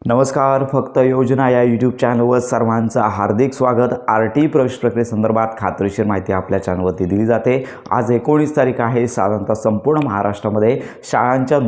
नमस्कार. फक्त योजना या यूट्यूब चॅनलवर सर्वांचं हार्दिक स्वागत. RT प्रवेश प्रक्रियेसंदर्भात खात्रीशीर माहिती आपल्या चॅनलवरती दिली जाते. आज 19 तारीख आहे. साधारणतः संपूर्ण महाराष्ट्रामध्ये शाळांच्या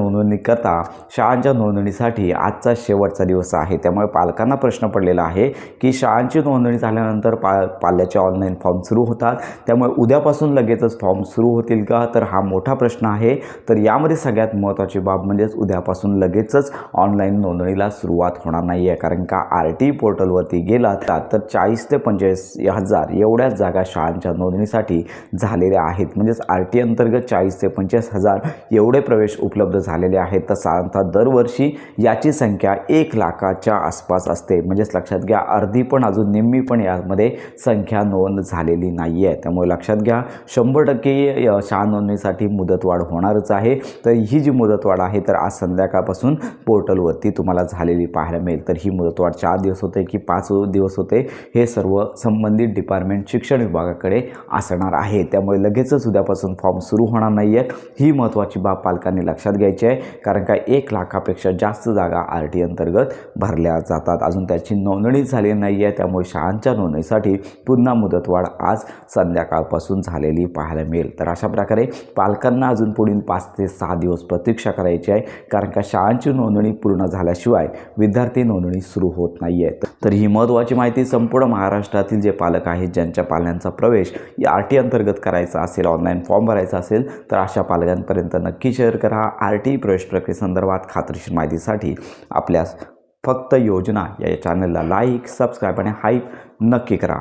नोंदणीसाठी आजचा शेवटचा दिवस आहे. त्यामुळे पालकांना प्रश्न पडलेला आहे की शाळांची नोंदणी झाल्यानंतर पाल्याचे ऑनलाईन फॉर्म सुरू होतात. त्यामुळे उद्यापासून लगेचच फॉर्म सुरू होतील का, तर हा मोठा प्रश्न आहे. तर यामध्ये सगळ्यात महत्त्वाची बाब म्हणजेच उद्यापासून लगेचच ऑनलाईन नोंदणीला सुरुवात होणार नाही आहे. कारण का RT पोर्टलवरती गेला तर 40 ते 45 हजार एवढ्याच जागा शाळांच्या नोंदणीसाठी झालेल्या आहेत. म्हणजेच RT अंतर्गत 40 ते 25 हजार एवढे प्रवेश उपलब्ध झालेले आहेत. तर साधारणतः दरवर्षी याची संख्या 1 लाखाच्या आसपास असते. म्हणजेच लक्षात घ्या, अर्धी पण अजून निम्मी पण यामध्ये संख्या नोंद झालेली नाही आहे. त्यामुळे लक्षात घ्या, 100% शाळा नोंदणीसाठी मुदतवाढ होणारच आहे. तर ही जी मुदतवाढ आहे तर आज संध्याकाळपासून पोर्टलवरती तुम्हाला झालेली पाहायला मिळेल. तर ही मुदतवाढ 4 दिवस होते की 5 दिवस होते हे सर्व संबंधित डिपार्टमेंट शिक्षण विभागाकडे असणार आहे. त्यामुळे लगेचच उद्यापासून फॉर्म सुरू होणार नाही आहेत. ही महत्त्वाची बाब पालकांनी लक्षात घ्यायची आहे. कारण का 1 लाखापेक्षा जास्त जागा RT अंतर्गत भरल्या जातात. अजून त्याची नोंदणी झाली नाही आहे. त्यामुळे शाळांच्या नोंदणीसाठी पुन्हा मुदतवाढ आज संध्याकाळपासून झालेली पाहायला मिळेल. तर अशा प्रकारे पालकांना अजून पुढील 5 ते 6 दिवस प्रतीक्षा करायची आहे. कारण का शाळांची नोंदणी पूर्ण झाल्याशिवाय विद्यार्थी नोंदणी सुरू होत नाही आहे. तर ही महत्त्वाची माहिती संपूर्ण महाराष्ट्रातील जे पालक आहेत, ज्यांच्या पाल्यांचा प्रवेश या RT अंतर्गत करायचा असेल, ऑनलाईन फॉर्म भरायचा असेल, तर अशा पालकांपर्यंत नक्की शेअर करा. RT प्रवेश प्रक्रियेसंदर्भात खात्रीशीर माहितीसाठी आपल्या फक्त योजना या चॅनलला लाईक, सबस्क्राईब आणि हाईप नक्की करा.